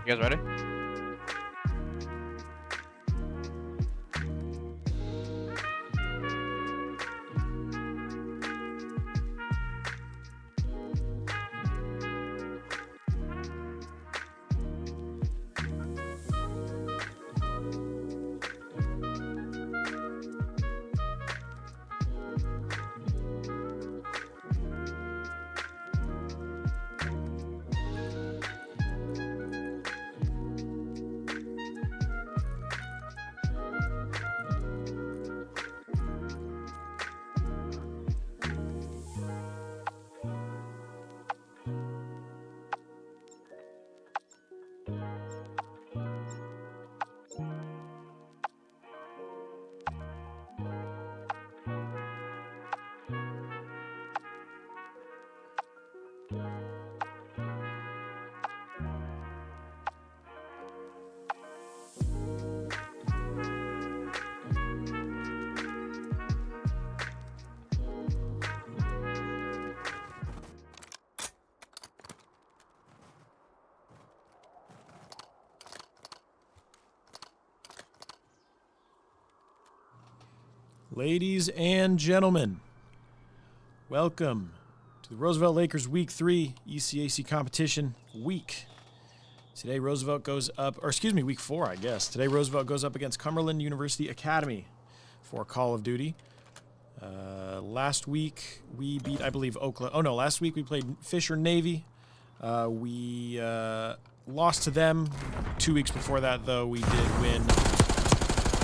You guys ready? Ladies and gentlemen, welcome to the Roosevelt Lakers Week 3 ECAC competition week. Today Roosevelt goes up, or excuse me, Week 4, I guess. Today Roosevelt goes up against Cumberland University Academy for Call of Duty. Last week we beat, I believe, Oakland. Oh no, last week we played Fisher Navy. We lost to them. 2 weeks before that, though, we did win.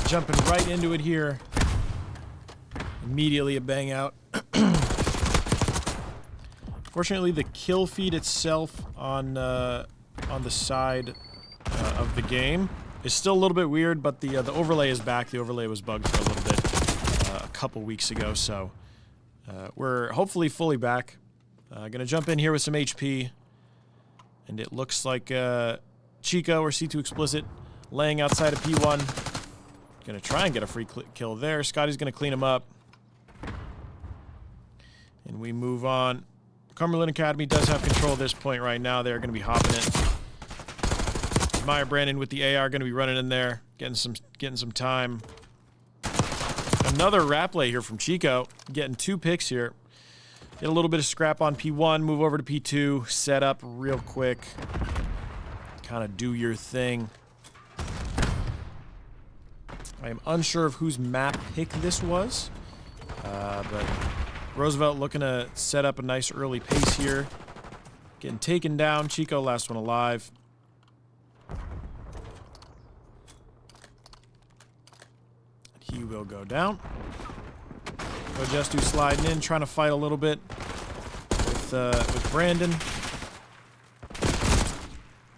Jumping right into it here. Immediately a bang out. Fortunately, the kill feed itself on the side of the game is still a little bit weird, but the overlay is back. The overlay was bugged for a little bit a couple weeks ago, so we're hopefully fully back. Gonna jump in here with some HP, and it looks like Chico or C2 Explicit laying outside of P1. Gonna try and get a free kill there. Scotty's gonna clean him up. And we move on. Cumberland Academy does have control at this point right now. They're going to be hopping it. Meyer Brandon with the AR going to be running in there, getting some time. Another rap play here from Chico, getting 2 picks here. Get a little bit of scrap on P1, move over to P2, set up real quick. Kind of do your thing. I am unsure of whose map pick this was, but Roosevelt looking to set up a nice early pace here. Getting taken down. Chico, last one alive. He will go down. Ojestu sliding in, trying to fight a little bit with Brandon.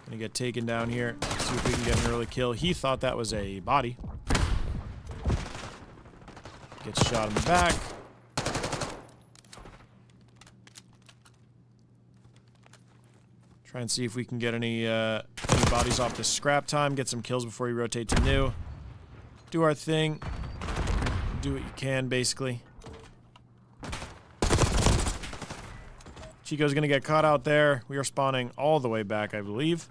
Gonna get taken down here. See if we can get an early kill. He thought that was a body. Gets shot in the back. Try and see if we can get any bodies off this scrap time. Get some kills before we rotate to new. Do our thing. Do what you can, basically. Chico's going to get caught out there. We are spawning all the way back, I believe.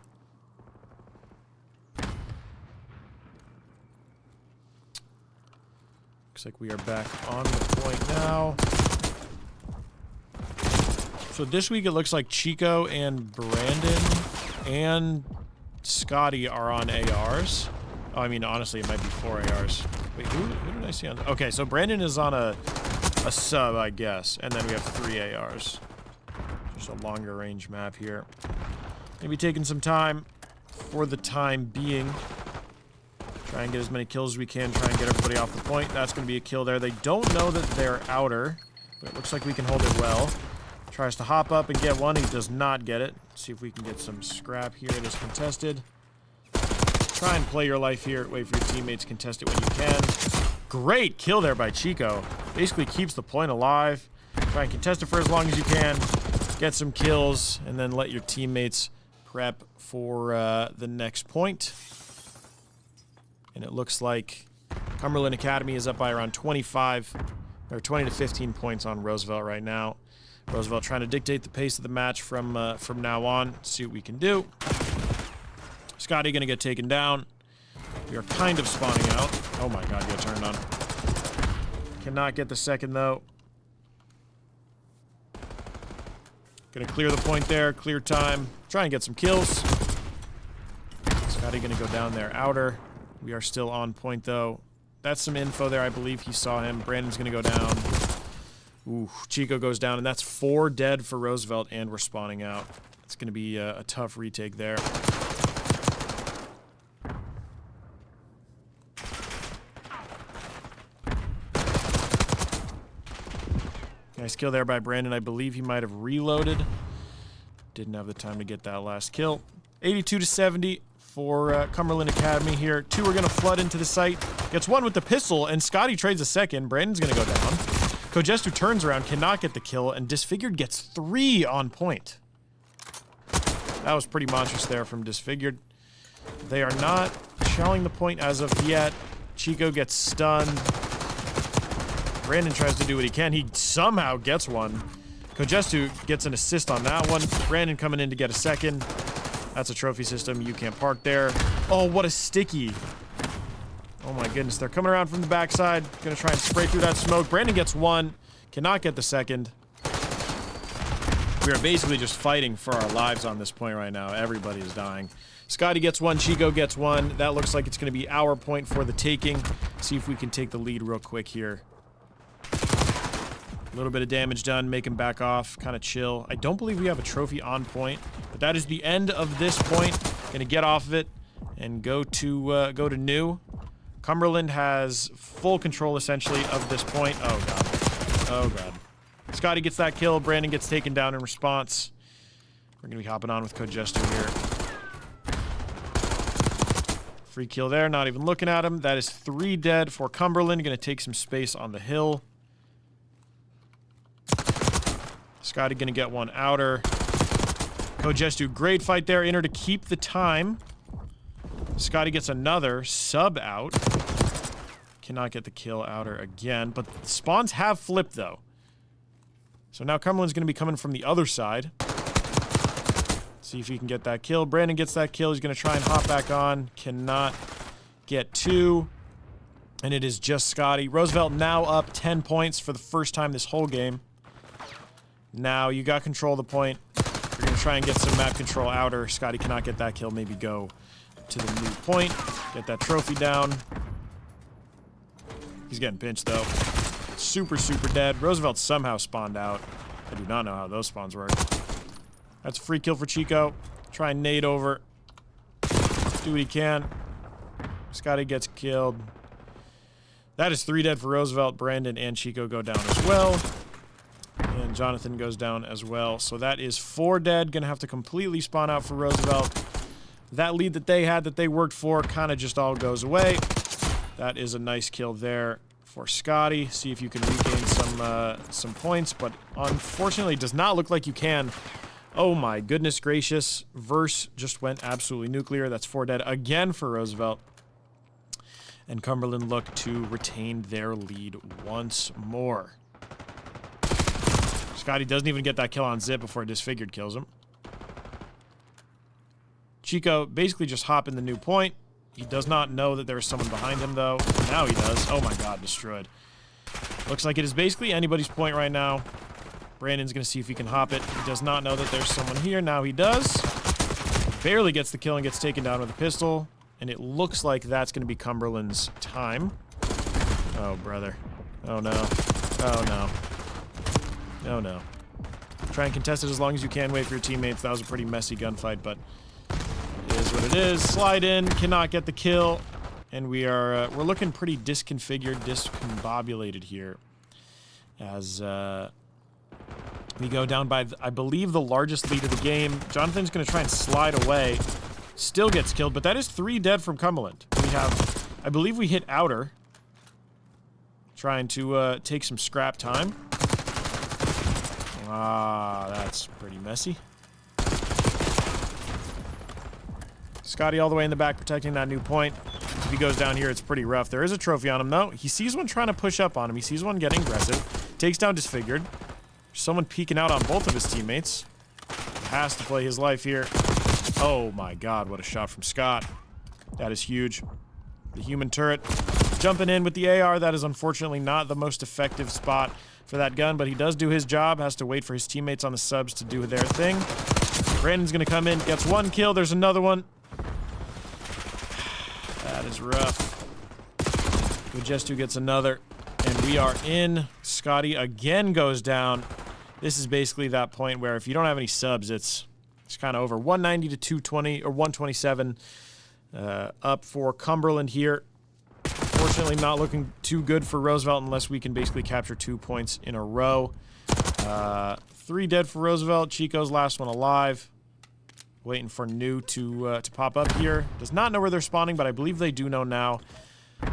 Looks like we are back on the point now. So this week it looks like Chico and Brandon and Scotty are on ARs. Oh, I mean, honestly, it might be 4 ARs. Wait, who did I see on? Okay, so Brandon is on a sub, I guess, and then we have 3 ARs. Just a longer range map here. Maybe taking some time for the time being. Try and get as many kills as we can. Try and get everybody off the point. That's going to be a kill there. They don't know that they're outer, but it looks like we can hold it well. Tries to hop up and get one. He does not get it. See if we can get some scrap here. It is contested. Try and play your life here. Wait for your teammates to contest it when you can. Great kill there by Chico. Basically keeps the point alive. Try and contest it for as long as you can. Get some kills, and then let your teammates prep for the next point. And it looks like Cumberland Academy is up by around 25 or 20 to 15 points on Roosevelt right now. Roosevelt trying to dictate the pace of the match from now on. See what we can do. Scotty gonna get taken down. We are kind of spawning out. Oh my god, get turned on. Cannot get the second, though. Gonna clear the point there, clear time. Try and get some kills. Scotty gonna go down there, outer. We are still on point, though. That's some info there. I believe he saw him. Brandon's gonna go down. Ooh, Chico goes down, and that's 4 dead for Roosevelt, and we're spawning out. It's gonna be a tough retake there. Nice kill there by Brandon. I believe he might have reloaded. Didn't have the time to get that last kill. 82-70 for Cumberland Academy here. 2 are going to flood into the site. Gets 1 with the pistol, and Scotty trades a second. Brandon's going to go down. Kojestu turns around, cannot get the kill, and Disfigured gets 3 on point. That was pretty monstrous there from Disfigured. They are not shelling the point as of yet. Chico gets stunned. Brandon tries to do what he can. He somehow gets one. Kojestu gets an assist on that one. Brandon coming in to get a second. That's a trophy system. You can't park there. Oh, what a sticky. Oh my goodness. They're coming around from the backside. Gonna try and spray through that smoke. Brandon gets 1. Cannot get the second. We are basically just fighting for our lives on this point right now. Everybody is dying. Scotty gets 1. Chico gets 1. That looks like it's going to be our point for the taking. See if we can take the lead real quick here. A little bit of damage done, make him back off, kind of chill. I don't believe we have a trophy on point, but that is the end of this point. Gonna get off of it and go to new. Cumberland has full control essentially of this point. Oh god. Oh god. Scotty gets that kill. Brandon gets taken down in response. We're gonna be hopping on with Kojestu here. Free kill there. Not even looking at him. That is 3 dead for Cumberland. Gonna take some space on the hill. Scotty gonna get 1 outer. Kojestu, great fight there. Inner to keep the time. Scotty gets another sub out. Cannot get the kill outer again, but the spawns have flipped though. So now Cumberland's gonna be coming from the other side. See if he can get that kill. Brandon gets that kill. He's gonna try and hop back on. Cannot get 2. And it is just Scotty. Roosevelt now up 10 points for the first time this whole game. Now, you got control of the point. You're going to try and get some map control outer. Scotty cannot get that kill. Maybe go to the new point. Get that trophy down. He's getting pinched, though. Super, super dead. Roosevelt somehow spawned out. I do not know how those spawns work. That's a free kill for Chico. Try and nade over. Do what he can. Scotty gets killed. That is 3 dead for Roosevelt. Brandon and Chico go down as well. And Jonathan goes down as well. So that is 4 dead. Gonna have to completely spawn out for Roosevelt. That lead that they had, that they worked for, kind of just all goes away. That is a nice kill there for Scotty. See if you can regain some points, but unfortunately does not look like you can. Oh my goodness gracious. Verse just went absolutely nuclear. That's 4 dead again for Roosevelt. And Cumberland look to retain their lead once more. Scotty doesn't even get that kill on Zip before Disfigured kills him. Chico basically just hopping the new point. He does not know that there's someone behind him, though. Now he does. Oh my god, destroyed. Looks like it is basically anybody's point right now. Brandon's going to see if he can hop it. He does not know that there's someone here. Now he does. Barely gets the kill and gets taken down with a pistol. And it looks like that's going to be Cumberland's time. Oh, brother. Oh, no. Oh, no. Oh, no. Try and contest it as long as you can. Wait for your teammates. That was a pretty messy gunfight, but it is what it is. Slide in. Cannot get the kill. And we're looking pretty disconfigured, discombobulated here. As we go down by, I believe, the largest lead of the game. Jonathan's going to try and slide away. Still gets killed, but that is 3 dead from Cumberland. We have, I believe we hit outer. Trying to take some scrap time. Ah, that's pretty messy. Scotty all the way in the back protecting that new point. If he goes down here, it's pretty rough. There is a trophy on him, though. He sees one trying to push up on him. He sees one getting aggressive. Takes down Disfigured. There's someone peeking out on both of his teammates. He has to play his life here. Oh my god, what a shot from Scott. That is huge. The human turret jumping in with the AR. That is unfortunately not the most effective spot for that gun, but he does do his job. Has to wait for his teammates on the subs to do their thing. Brandon's gonna come in, gets one kill. There's another one. That is rough. Majestu gets another, and we are in. Scotty again goes down. This is basically that point where if you don't have any subs, it's kind of over. 190 to 220, or 127 up for Cumberland here. Fortunately, not looking too good for Roosevelt unless we can basically capture 2 points in a row. 3 dead for Roosevelt. Chico's last one alive. Waiting for New to pop up here. Does not know where they're spawning, but I believe they do know now.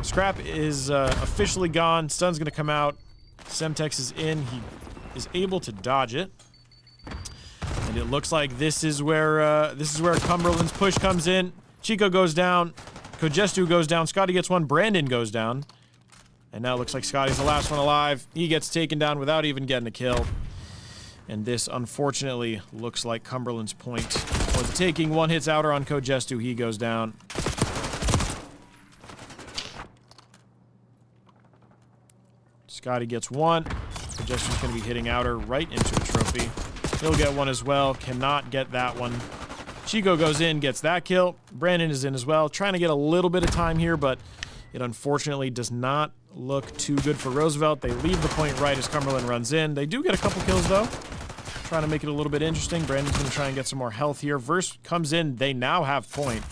Scrap is officially gone. Stun's gonna come out. Semtex is in. He is able to dodge it. And it looks like this is where Cumberland's push comes in. Chico goes down. Kojestu goes down. Scotty gets one. Brandon goes down. And now it looks like Scotty's the last one alive. He gets taken down without even getting a kill. And this, unfortunately, looks like Cumberland's point for the taking. One hits outer on Kojestu. He goes down. Scotty gets one. Kojestu's going to be hitting outer right into the trophy. He'll get one as well. Cannot get that one. Chico goes in, gets that kill. Brandon is in as well. Trying to get a little bit of time here, but it unfortunately does not look too good for Roosevelt. They leave the point right as Cumberland runs in. They do get a couple kills, though. Trying to make it a little bit interesting. Brandon's going to try and get some more health here. Verse comes in. They now have point.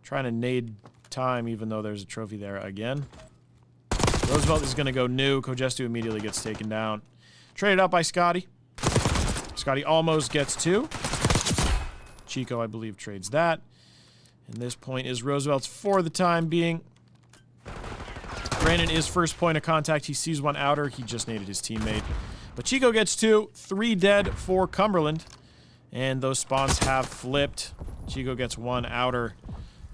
Trying to nade time, even though there's a trophy there again. Roosevelt is going to go New. Kojestu immediately gets taken down. Traded out by Scotty. Scotty almost gets 2. Chico, I believe, trades that. And this point is Roosevelt's for the time being. Brandon is first point of contact. He sees one outer. He just naded his teammate. But Chico gets 2. 3 dead for Cumberland. And those spawns have flipped. Chico gets 1 outer.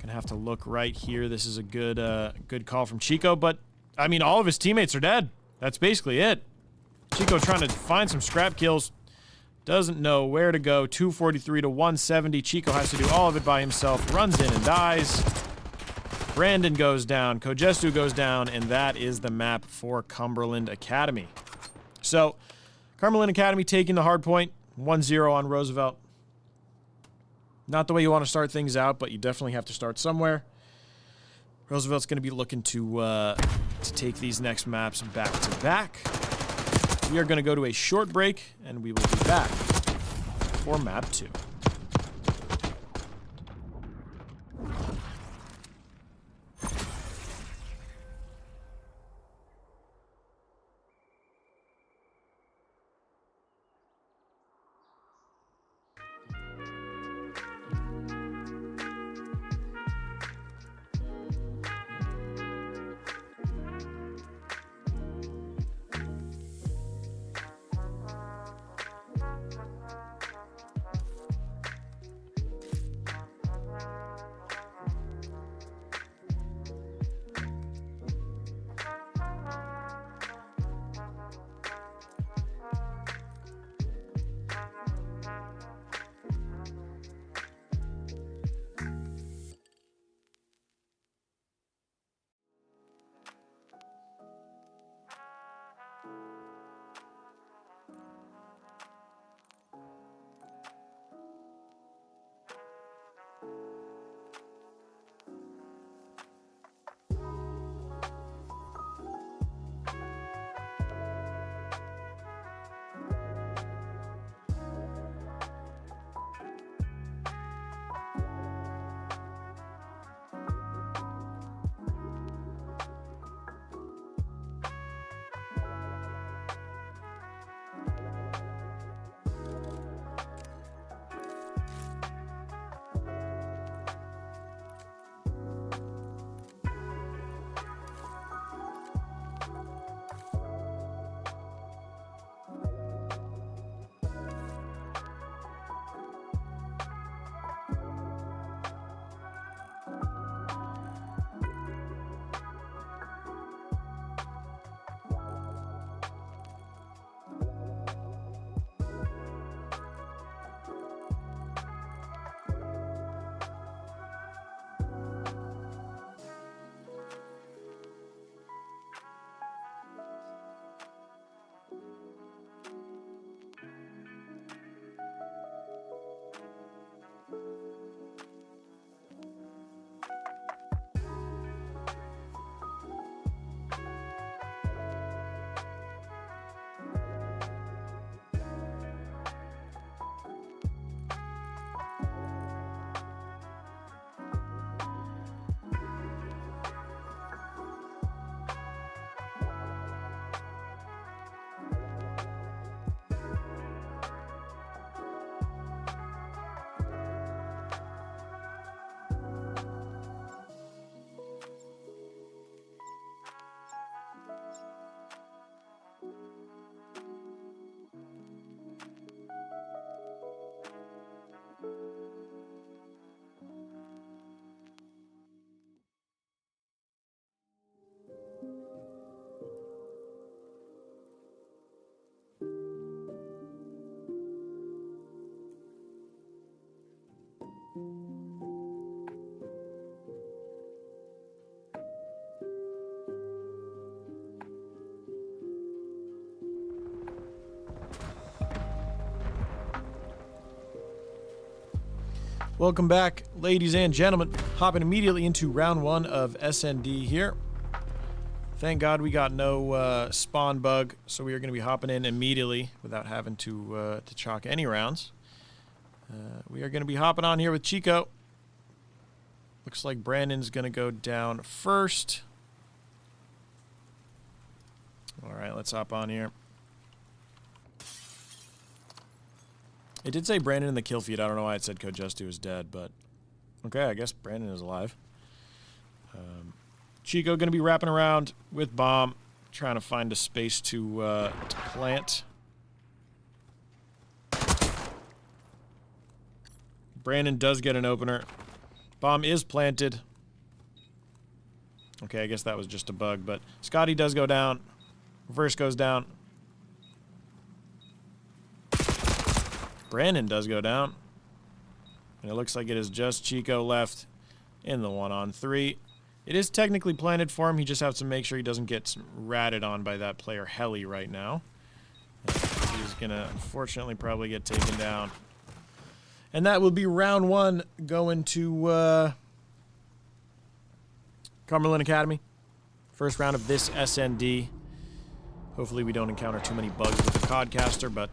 Gonna have to look right here. This is a good call from Chico, but I mean, all of his teammates are dead. That's basically it. Chico trying to find some scrap kills. Doesn't know where to go. 243 to 170. Chico has to do all of it by himself. Runs in and dies. Brandon goes down. Kojestu goes down. And that is the map for Cumberland Academy. So, Cumberland Academy taking the hard point. 1-0 on Roosevelt. Not the way you want to start things out, but you definitely have to start somewhere. Roosevelt's going to be looking to take these next maps back to back. We are going to go to a short break, and we will be back for map 2. Welcome back, ladies and gentlemen. Hopping immediately into round 1 of SND here. Thank God we got no spawn bug, so we are going to be hopping in immediately without having to chalk any rounds. We are going to be hopping on here with Chico. Looks like Brandon's going to go down first. All right, let's hop on here. It did say Brandon in the kill feed. I don't know why it said CoD is dead, but okay, I guess Brandon is alive. Chico going to be wrapping around with bomb, trying to find a space to plant. Brandon does get an opener. Bomb is planted. Okay, I guess that was just a bug, but Scotty does go down. Reverse goes down. Brandon does go down. And it looks like it is just Chico left in the 1-on-3. It is technically planted for him. He just has to make sure he doesn't get ratted on by that player Heli right now. He's going to, unfortunately, probably get taken down. And that will be round 1 going to Cumberland Academy. First round of this SND. Hopefully we don't encounter too many bugs with the Codcaster, but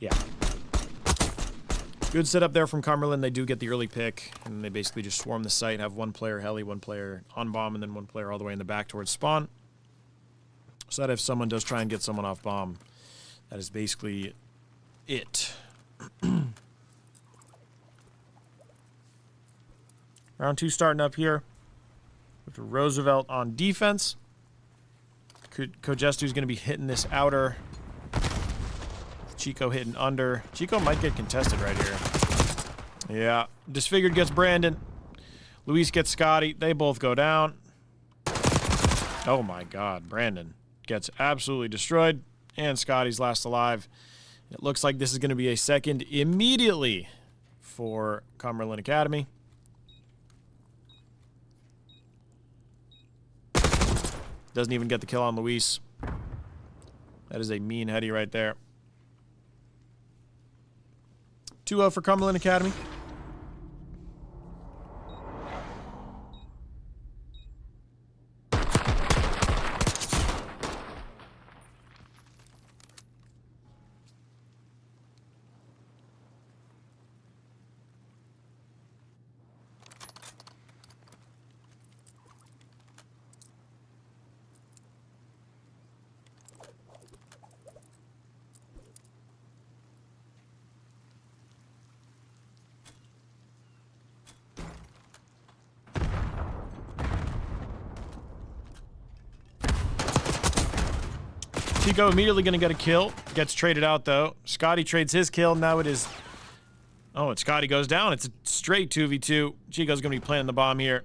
yeah. Good setup there from Cumberland. They do get the early pick, and they basically just swarm the site, have one player Heli, one player on bomb, and then one player all the way in the back towards spawn. So that if someone does try and get someone off bomb, that is basically it. Round 2 starting up here with Roosevelt on defense. Kojestu's going to be hitting this outer. Chico hitting under. Chico might get contested right here. Yeah. Disfigured gets Brandon. Luis gets Scotty. They both go down. Oh my god. Brandon gets absolutely destroyed. And Scotty's last alive. It looks like this is going to be a second immediately for Cumberland Academy. Doesn't even get the kill on Luis. That is a mean heady right there. 2-0 for Cumberland Academy. Chico immediately going to get a kill. Gets traded out, though. Scotty trades his kill. Now it is... Oh, and Scotty goes down. It's a straight 2v2. Chico's going to be planting the bomb here.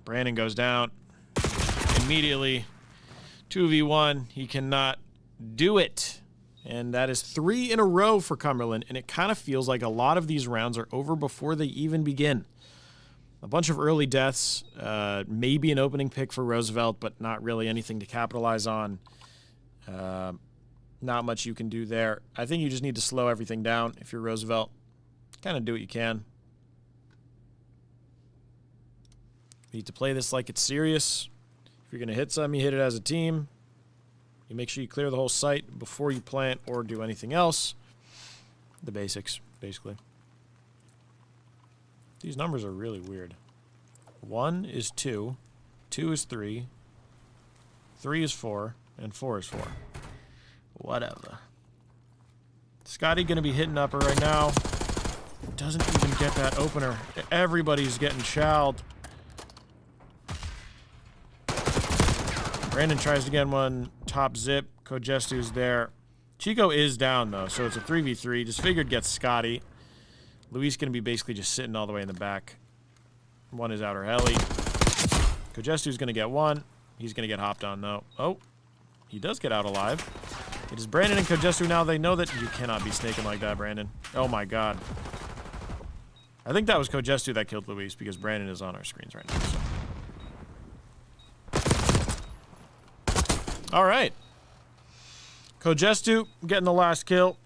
Brandon goes down. Immediately. 2v1. He cannot do it. And that is 3 in a row for Cumberland. And it kind of feels like a lot of these rounds are over before they even begin. A bunch of early deaths, maybe an opening pick for Roosevelt, but not really anything to capitalize on. Not much you can do there. I think you just need to slow everything down if you're Roosevelt. Kind of do what you can. You need to play this like it's serious. If you're going to hit something, you hit it as a team. You make sure you clear the whole site before you plant or do anything else. The basics, basically. These numbers are really weird. 1 is 2, 2 is 3, 3 is 4, and 4 is 4. Whatever. Scotty gonna be hitting upper right now. Doesn't even get that opener. Everybody's getting chowed. Brandon tries to get one top zip. Kojestu's there. Chico is down though, so it's a 3v3. Disfigured gets Scotty. Luis going to be basically just sitting all the way in the back. One is outer heli. Kojestu's going to get one. He's going to get hopped on, though. Oh, he does get out alive. It is Brandon and Kojestu now. They know that you cannot be snaking like that, Brandon. Oh, my God. I think that was Kojestu that killed Luis because Brandon is on our screens right now. So. All right. Kojestu getting the last kill.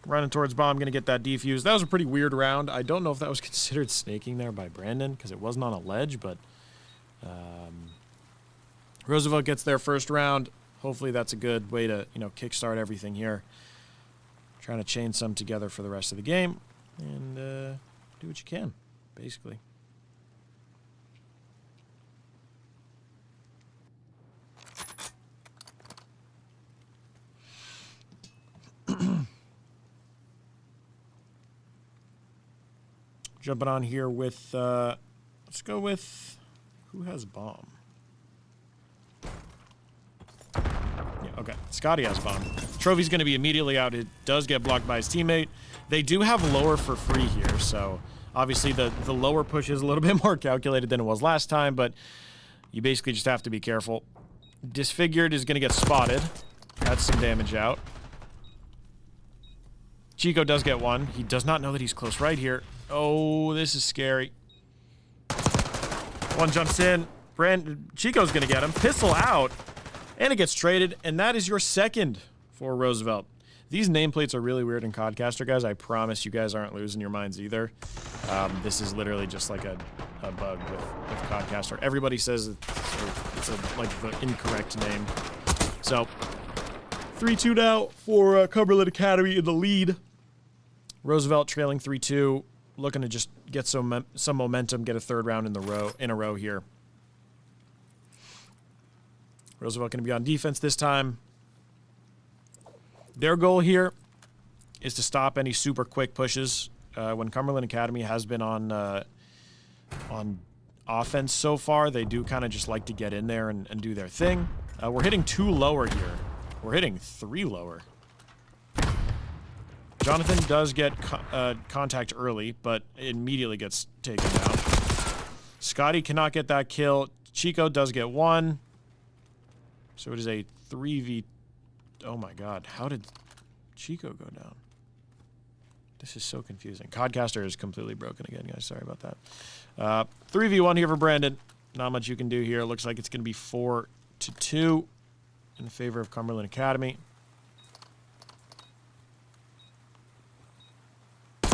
Running towards bomb, gonna get that defused. That was a pretty weird round. I don't know if that was considered snaking there by Brandon, because it wasn't on a ledge, but Roosevelt gets their first round. Hopefully that's a good way to, you know, kickstart everything here. Trying to chain some together for the rest of the game, and do what you can, basically. Jumping on here with, let's go with, who has bomb? Yeah, okay, Scotty has bomb. Trophy's going to be immediately out. It does get blocked by his teammate. They do have lower for free here, so obviously the lower push is a little bit more calculated than it was last time, but you basically just have to be careful. Disfigured is going to get spotted. That's some damage out. Chico does get one. He does not know that he's close right here. Oh, this is scary. One jumps in. Chico's going to get him. Pistol out. And it gets traded. And that is your second for Roosevelt. These nameplates are really weird in CoDcaster, guys. I promise you guys aren't losing your minds either. This is literally just like a bug with CoDcaster. Everybody says it's like the incorrect name. So, 3-2 now for Cumberland Academy in the lead. Roosevelt trailing 3-2. Looking to just get some momentum, get a third round in a row here. Roosevelt going to be on defense this time. Their goal here is to stop any super quick pushes. When Cumberland Academy has been on offense so far, they do kind of just like to get in there and do their thing. We're hitting 2 lower here. We're hitting 3 lower. Jonathan does get contact early, but immediately gets taken down. Scotty cannot get that kill. Chico does get 1. So it is a 3v... Oh my god, how did Chico go down? This is so confusing. CoDcaster is completely broken again, guys. Sorry about that. 3v1 here for Brandon. Not much you can do here. Looks like it's going to be 4-2 in favor of Cumberland Academy.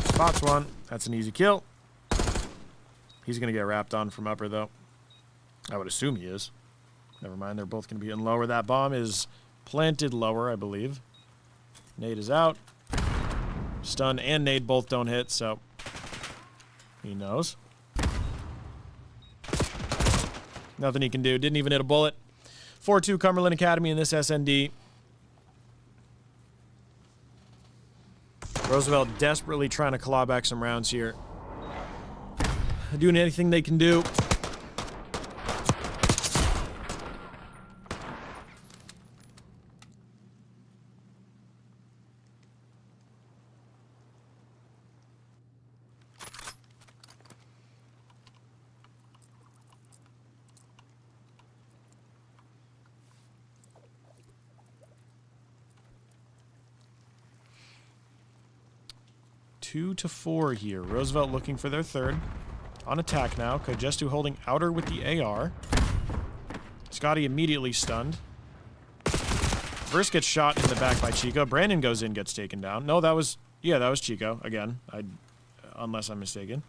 Spots one. That's an easy kill. He's going to get wrapped on from upper, though. I would assume he is. Never mind. They're both going to be in lower. That bomb is planted lower, I believe. Nade is out. Stun and nade both don't hit, so he knows. Nothing he can do. Didn't even hit a bullet. 4-2 Cumberland Academy in this SND. Roosevelt desperately trying to claw back some rounds here. Doing anything they can do. Two to 4 here. Roosevelt looking for their third. On attack now. Kojestu holding outer with the AR. Scotty immediately stunned. Verse gets shot in the back by Chico. Brandon goes in, gets taken down. No, that was... Yeah, that was Chico. Again, unless I'm mistaken.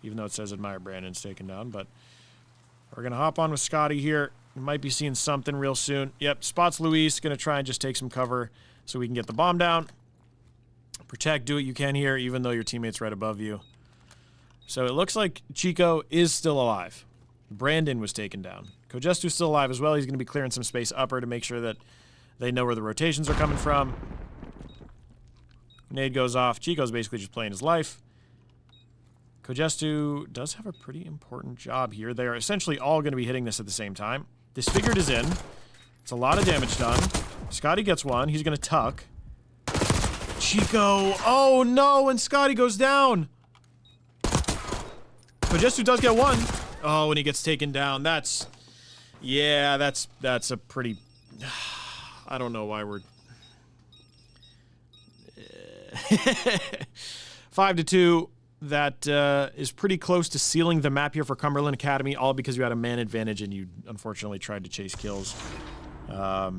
Even though it says Admire Brandon's taken down. But we're going to hop on with Scotty here. We might be seeing something real soon. Yep, spots Luis. Going to try and just take some cover so we can get the bomb down. Protect, do what you can here, even though your teammate's right above you. So it looks like Chico is still alive. Brandon was taken down. Kojestu's still alive as well. He's going to be clearing some space upper to make sure that they know where the rotations are coming from. Nade goes off. Chico's basically just playing his life. Kojestu does have a pretty important job here. They are essentially all going to be hitting this at the same time. Disfigured is in. It's a lot of damage done. Scotty gets one. He's going to tuck. Chico. Oh, no, and Scotty goes down. Kojestu does get one. Oh, and he gets taken down. That's... Yeah, that's a pretty... I don't know why we're... 5-2. That is pretty close to sealing the map here for Cumberland Academy, all because you had a man advantage and you unfortunately tried to chase kills. I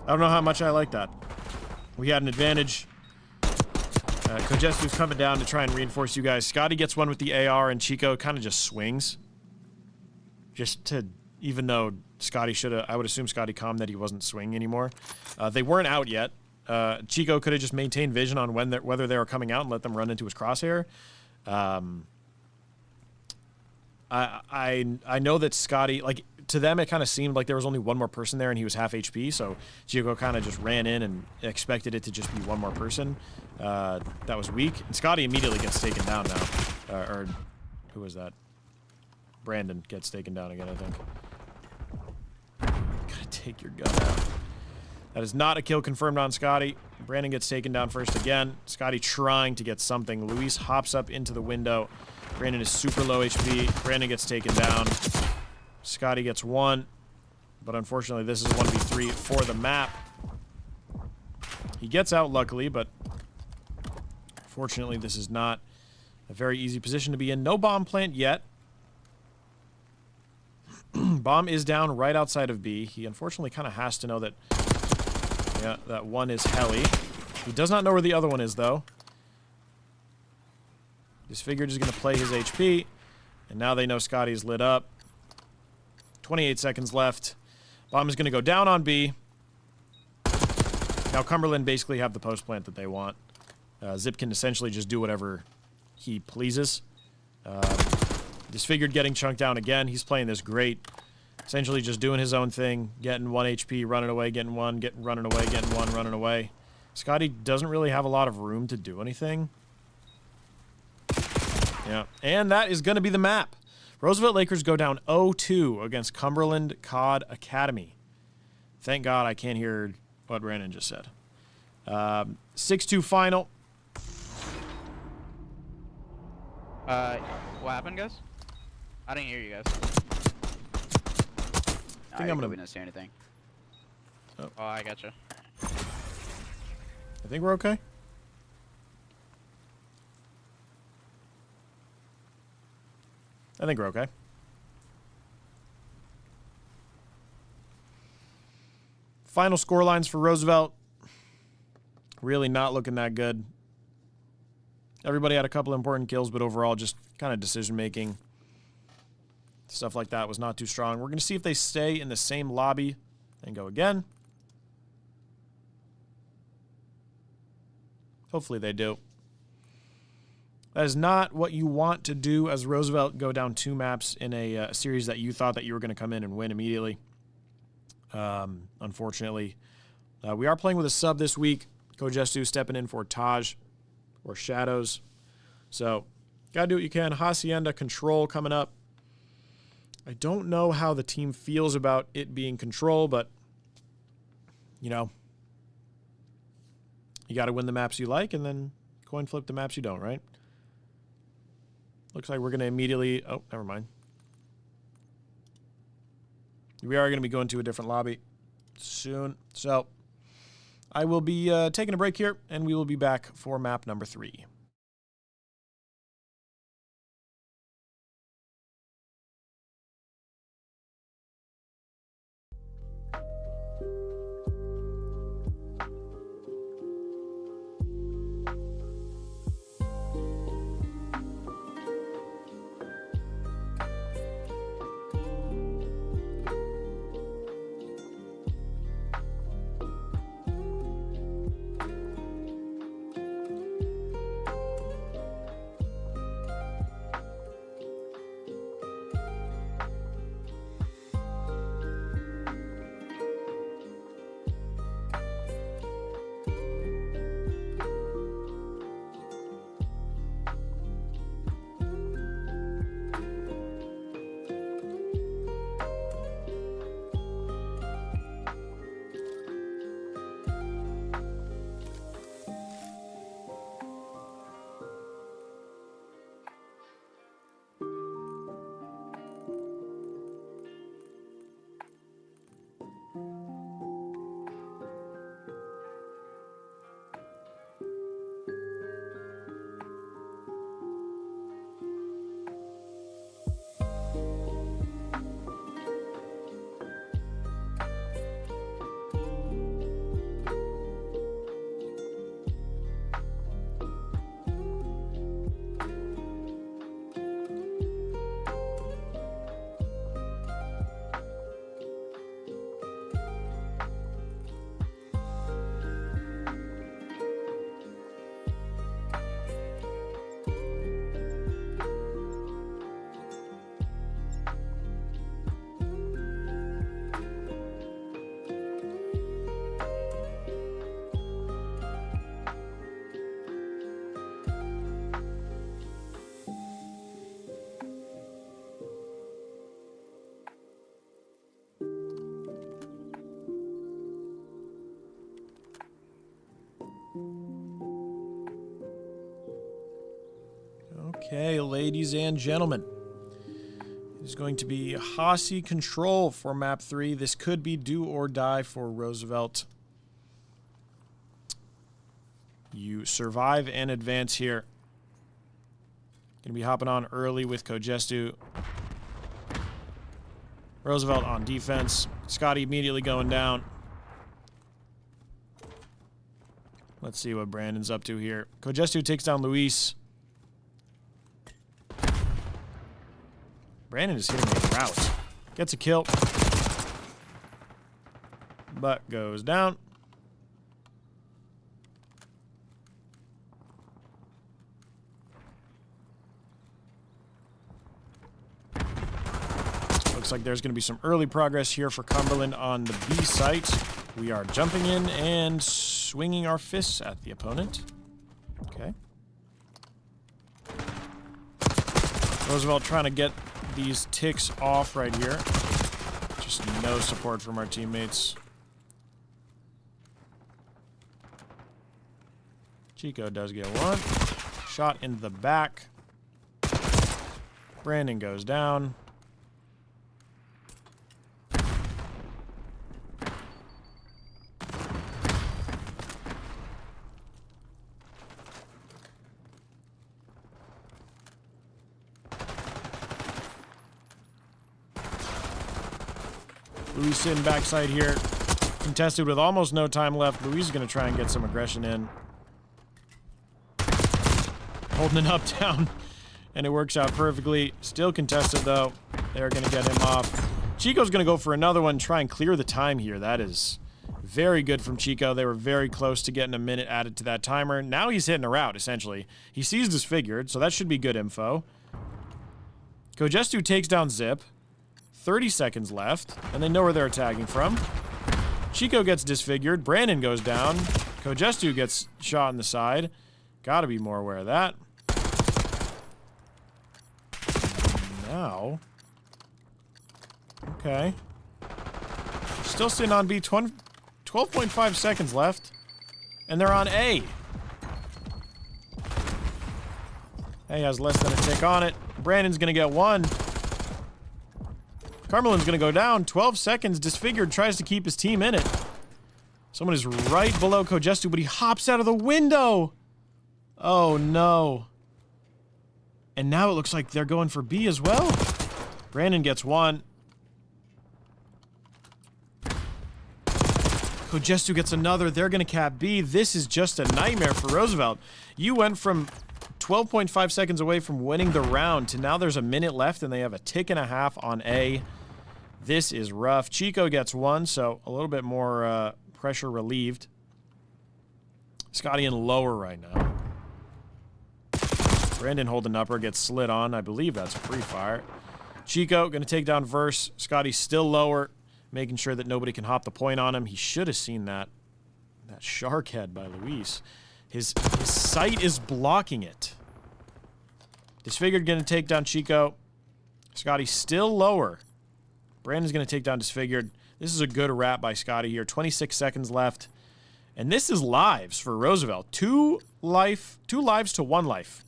don't know how much I like that. We had an advantage. Kojestu's coming down to try and reinforce you guys. Scotty gets one with the AR, and Chico kind of just swings. Just to, even though Scotty should have, I would assume Scotty calmed that he wasn't swinging anymore. They weren't out yet. Chico could have just maintained vision on whether they were coming out and let them run into his crosshair. I know that Scotty, like, to them, it kind of seemed like there was only one more person there and he was half HP, so Chico kind of just ran in and expected it to just be one more person. That was weak. And Scotty immediately gets taken down now. Or who was that? Brandon gets taken down again, I think. Gotta take your gun out. That is not a kill confirmed on Scotty. Brandon gets taken down first again. Scotty trying to get something. Luis hops up into the window. Brandon is super low HP. Brandon gets taken down. Scotty gets one. But unfortunately, this is a 1v3 for the map. He gets out, luckily, but fortunately, this is not a very easy position to be in. No bomb plant yet. Bomb is down right outside of B. He unfortunately kind of has to know that, yeah, that one is heli. He does not know where the other one is, though. Disfigured is going to play his HP, and now they know Scotty's lit up. 28 seconds left. Bomb is going to go down on B. Now Cumberland basically have the post plant that they want. Zip can essentially just do whatever he pleases. Disfigured getting chunked down again. He's playing this great. Essentially just doing his own thing. Getting 1 HP, running away, getting 1, running away, getting 1, running away. Scotty doesn't really have a lot of room to do anything. Yeah, and that is going to be the map. Roosevelt Lakers go down 0-2 against Cumberland CoD Academy. Thank God I can't hear what Brandon just said. 6-2 final. What happened, guys? I didn't hear you guys. I think I'm gonna. We didn't say anything. Oh, I gotcha. I think we're okay. I think we're okay. Final score lines for Roosevelt. Really not looking that good. Everybody had a couple important kills, but overall just kind of decision-making. Stuff like that was not too strong. We're going to see if they stay in the same lobby and go again. Hopefully they do. That is not what you want to do as Roosevelt go down 2 maps in a series that you thought that you were going to come in and win immediately. Unfortunately. We are playing with a sub this week. Kojestu stepping in for Taj or Shadows. So, gotta do what you can. Hacienda Control coming up. I don't know how the team feels about it being Control, but, you know, you got to win the maps you like and then coin flip the maps you don't, right? Looks like we're going to immediately... Oh, never mind. We are going to be going to a different lobby soon. So, I will be taking a break here, and we will be back for map number 3. Okay, ladies and gentlemen. It is going to be Hossie control for map 3. This could be do or die for Roosevelt. You survive and advance here. Gonna be hopping on early with Kojestu. Roosevelt on defense. Scotty immediately going down. Let's see what Brandon's up to here. Kojestu takes down Luis. Brandon is hitting a route. Gets a kill. But goes down. Looks like there's going to be some early progress here for Cumberland on the B site. We are jumping in and swinging our fists at the opponent. Okay. Roosevelt trying to get these ticks off right here. Just no support from our teammates. Chico does get one. Shot in the back. Brandon goes down. Luis sitting backside here. Contested with almost no time left. Luis is going to try and get some aggression in. Holding it up down. And it works out perfectly. Still contested though. They're going to get him off. Chico's going to go for another one. Try and clear the time here. That is very good from Chico. They were very close to getting a minute added to that timer. Now he's hitting a route, essentially. He sees disfigured, so that should be good info. Kojestu takes down Zip. 30 seconds left, and they know where they're attacking from. Chico gets disfigured. Brandon goes down. Kojestu gets shot in the side. Gotta be more aware of that. Now. Okay. Still sitting on B. 12.5 seconds left. And they're on A. A has less than a tick on it. Brandon's gonna get one. Cumberland's gonna go down. 12 seconds. Disfigured tries to keep his team in it. Someone is right below Kojestu, but he hops out of the window. Oh no. And now it looks like they're going for B as well. Brandon gets one. Kojestu gets another. They're gonna cap B. This is just a nightmare for Roosevelt. You went from 12.5 seconds away from winning the round to now there's a minute left and they have a tick and a half on A. This is rough. Chico gets one, so a little bit more pressure relieved. Scotty in lower right now. Brandon holding upper, gets slid on. I believe that's a free fire. Chico going to take down Verse. Scotty still lower, making sure that nobody can hop the point on him. He should have seen that shark head by Luis. His sight is blocking it. Disfigured going to take down Chico. Scotty still lower. Brandon's going to take down Disfigured. This is a good wrap by Scotty here. 26 seconds left. And this is lives for Roosevelt. Two lives to one life.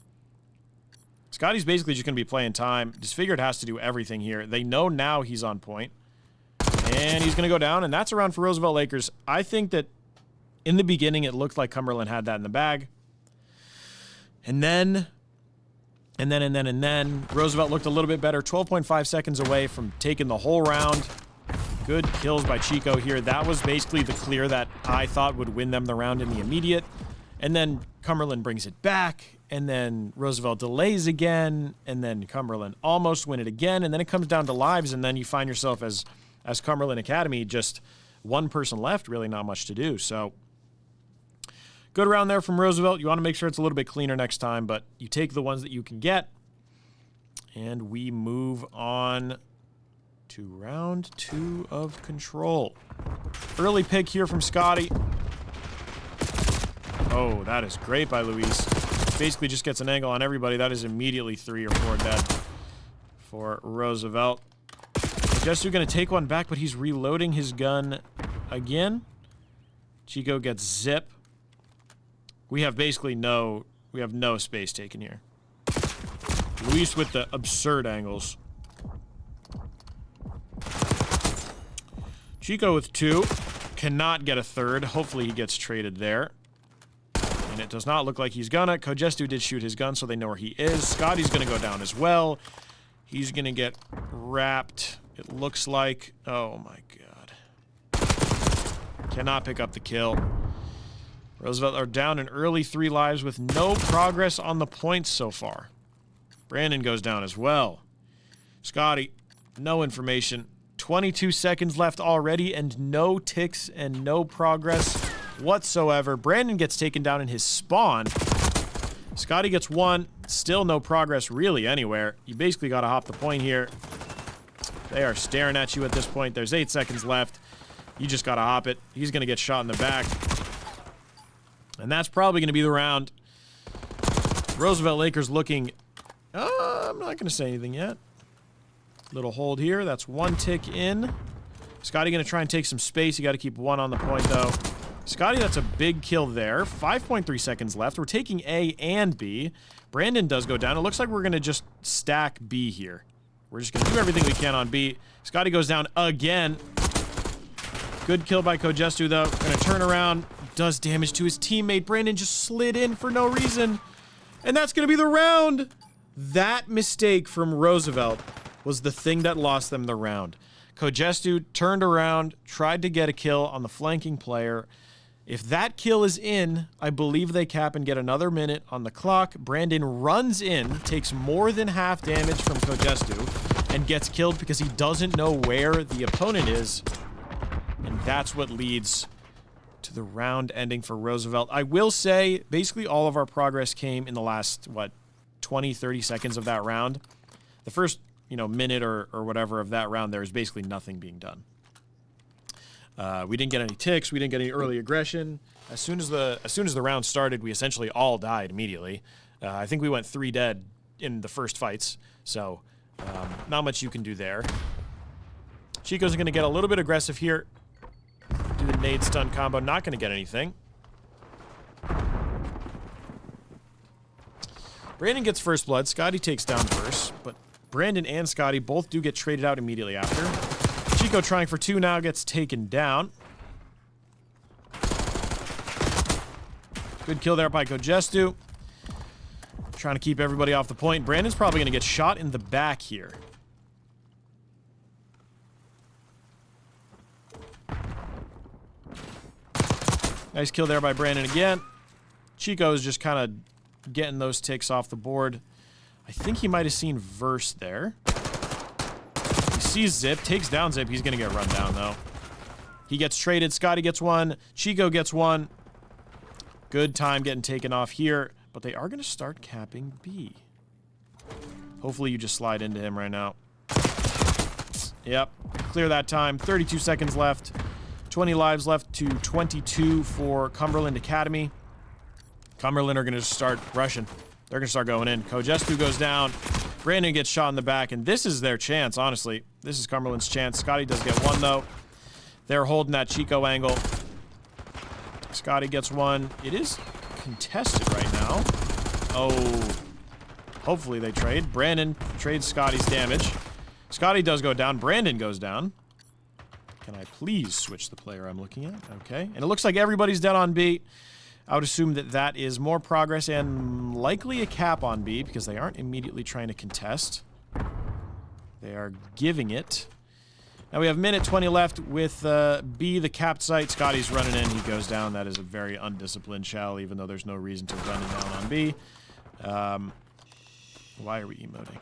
Scotty's basically just going to be playing time. Disfigured has to do everything here. They know now he's on point. And he's going to go down, and that's a round for Roosevelt Lakers. I think that in the beginning it looked like Cumberland had that in the bag. And then Roosevelt looked a little bit better. 12.5 seconds away from taking the whole round. Good kills by Chico here. That was basically the clear that I thought would win them the round in the immediate. And then Cumberland brings it back. And then Roosevelt delays again. And then Cumberland almost win it again. And then it comes down to lives. And then you find yourself as Cumberland Academy, just one person left, really not much to do. So good round there from Roosevelt. You want to make sure it's a little bit cleaner next time, but you take the ones that you can get. And we move on to round 2 of Control. Early pick here from Scotty. Oh, that is great by Luis. Basically just gets an angle on everybody. That is immediately 3 or 4 dead for Roosevelt. Jesu going to take one back, but he's reloading his gun again. Chico gets Zip. We have basically no space taken here. Luis with the absurd angles. Chico with 2. Cannot get a third. Hopefully he gets traded there. And it does not look like he's gonna. Kojestu did shoot his gun, so they know where he is. Scotty's gonna go down as well. He's gonna get wrapped, it looks like. Oh my god. Cannot pick up the kill. Roosevelt are down in early 3 lives with no progress on the points so far. Brandon goes down as well. Scotty, no information. 22 seconds left already and no ticks and no progress whatsoever. Brandon gets taken down in his spawn. Scotty gets 1. Still no progress really anywhere. You basically got to hop the point here. They are staring at you at this point. There's 8 seconds left. You just got to hop it. He's going to get shot in the back. And that's probably going to be the round. Roosevelt Lakers looking... I'm not going to say anything yet. Little hold here. That's 1 tick in. Scotty going to try and take some space. You got to keep 1 on the point, though. Scotty, that's a big kill there. 5.3 seconds left. We're taking A and B. Brandon does go down. It looks like we're going to just stack B here. We're just going to do everything we can on B. Scotty goes down again. Good kill by Kojestu, though. Going to turn around. Does damage to his teammate. Brandon just slid in for no reason. And that's going to be the round. That mistake from Roosevelt was the thing that lost them the round. Kojestu turned around, tried to get a kill on the flanking player. If that kill is in, I believe they cap and get another minute on the clock. Brandon runs in, takes more than half damage from Kojestu, and gets killed because he doesn't know where the opponent is. And that's what leads to the round ending for Roosevelt. I will say, basically all of our progress came in the last, 20, 30 seconds of that round. The first, minute or whatever of that round, there was basically nothing being done. We didn't get any ticks. We didn't get any early aggression. As soon as the round started, we essentially all died immediately. I think we went 3 dead in the first fights, so not much you can do there. Chico's going to get a little bit aggressive here. Do the nade stun combo. Not going to get anything. Brandon gets first blood. Scotty takes down first, but Brandon and Scotty both do get traded out immediately after. Chico trying for 2 now gets taken down. Good kill there by Kojestu. Trying to keep everybody off the point. Brandon's probably going to get shot in the back here. Nice kill there by Brandon again. Chico is just kind of getting those ticks off the board. I think he might have seen Verse there. He sees Zip, takes down Zip. He's going to get run down, though. He gets traded. Scotty gets 1. Chico gets 1. Good time getting taken off here. But they are going to start capping B. Hopefully you just slide into him right now. Yep. Clear that time. 32 seconds left. 20 lives left to 22 for Cumberland Academy. Cumberland are going to start rushing. They're going to start going in. Kojestu goes down. Brandon gets shot in the back, and this is their chance, honestly. This is Cumberland's chance. Scotty does get 1, though. They're holding that Chico angle. Scotty gets 1. It is contested right now. Oh. Hopefully they trade. Brandon trades Scotty's damage. Scotty does go down. Brandon goes down. Can I please switch the player I'm looking at? Okay. And it looks like everybody's dead on B. I would assume that that is more progress and likely a cap on B because they aren't immediately trying to contest. They are giving it. Now we have minute 20 left with B, the capped site. Scotty's running in. He goes down. That is a very undisciplined shell, even though there's no reason to run it down on B. Why are we emoting?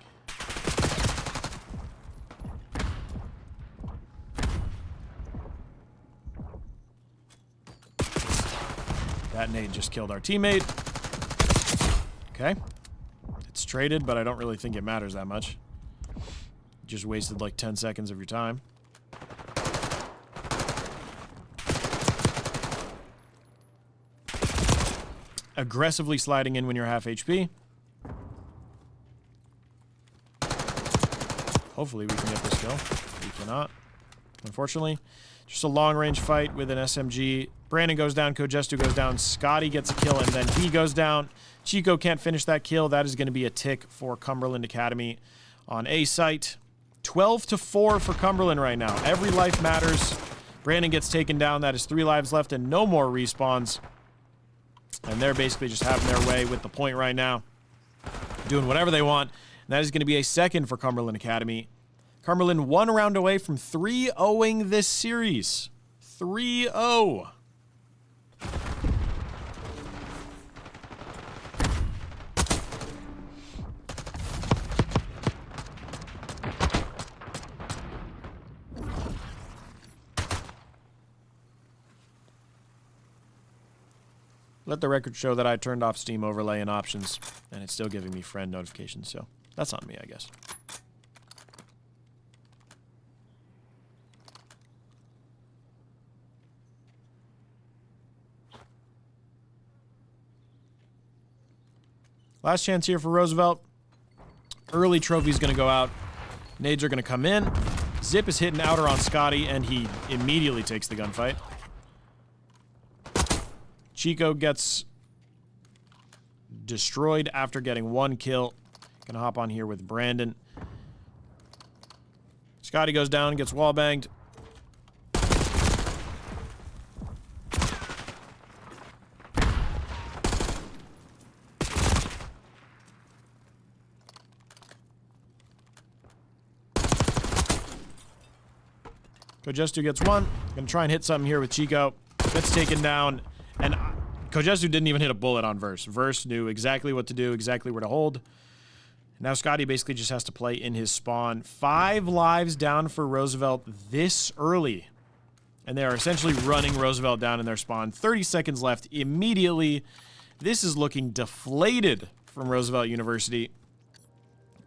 That nade just killed our teammate. Okay. It's traded, but I don't really think it matters that much. Just wasted like 10 seconds of your time. Aggressively sliding in when you're half HP. Hopefully we can get this kill. We cannot. unfortunately. Just a long-range fight with an SMG. Brandon goes down, Kojestu goes down, Scotty gets a kill, and then he goes down. Chico can't finish that kill. That is going to be a tick for Cumberland Academy on A site. 12-4 for Cumberland right now. Every life matters. Brandon gets taken down. That is 3 lives left and no more respawns. And they're basically just having their way with the point right now. Doing whatever they want. And that is going to be a second for Cumberland Academy. Cumberland 1 round away from 3-0ing this series. 3-0. Let the record show that I turned off Steam overlay and options, and it's still giving me friend notifications, so that's on me, I guess. Last chance here for Roosevelt. Early trophy's going to go out. Nades are going to come in. Zip is hitting outer on Scotty, and he immediately takes the gunfight. Chico gets destroyed after getting 1 kill. Gonna hop on here with Brandon. Scotty goes down, gets wallbanged. Kojestu gets 1. Gonna try and hit something here with Chico. Gets taken down. And Kojestu didn't even hit a bullet on Verse. Verse knew exactly what to do, exactly where to hold. Now Scotty basically just has to play in his spawn. 5 lives down for Roosevelt this early. And they are essentially running Roosevelt down in their spawn. 30 seconds left immediately. This is looking deflated from Roosevelt University.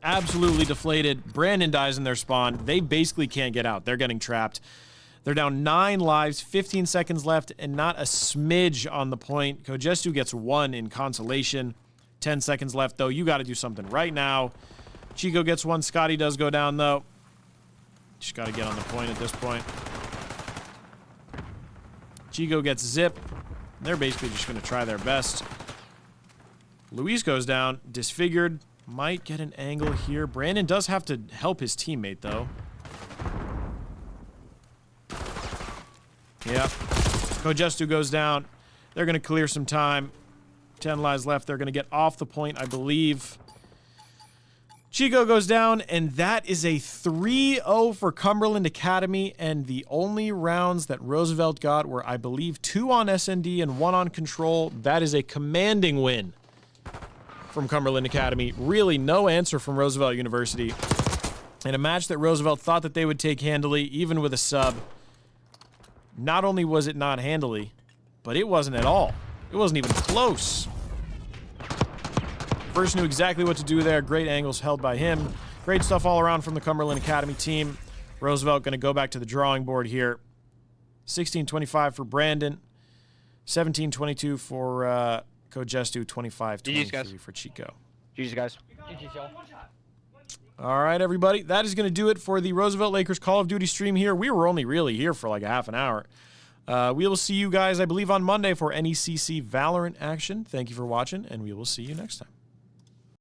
Absolutely deflated. Brandon dies in their spawn. They basically can't get out. They're getting trapped. They're down 9 lives, 15 seconds left, and not a smidge on the point. Kojestu gets 1 in consolation. 10 seconds left, though. You got to do something right now. Chico gets 1. Scotty does go down, though. Just got to get on the point at this point. Chico gets Zip. They're basically just going to try their best. Luis goes down, disfigured. Might get an angle here. Brandon does have to help his teammate, though. Yep. Kojestu goes down. They're going to clear some time. 10 lives left. They're going to get off the point, I believe. Chico goes down, and that is a 3-0 for Cumberland Academy, and the only rounds that Roosevelt got were, I believe, 2 on SND and 1 on Control. That is a commanding win from Cumberland Academy. Really no answer from Roosevelt University. In a match that Roosevelt thought that they would take handily, even with a sub. Not only was it not handily, but it wasn't at all. It wasn't even close. First knew exactly what to do there. Great angles held by him. Great stuff all around from the Cumberland Academy team. Roosevelt going to go back to the drawing board here. 16-25 for Brandon. 17-22 for Kojestu. 25-23 for Chico. GG's, guys. All right, everybody. That is going to do it for the Roosevelt Lakers Call of Duty stream here. We were only really here for like a half an hour. We will see you guys, I believe, on Monday for NECC Valorant action. Thank you for watching, and we will see you next time.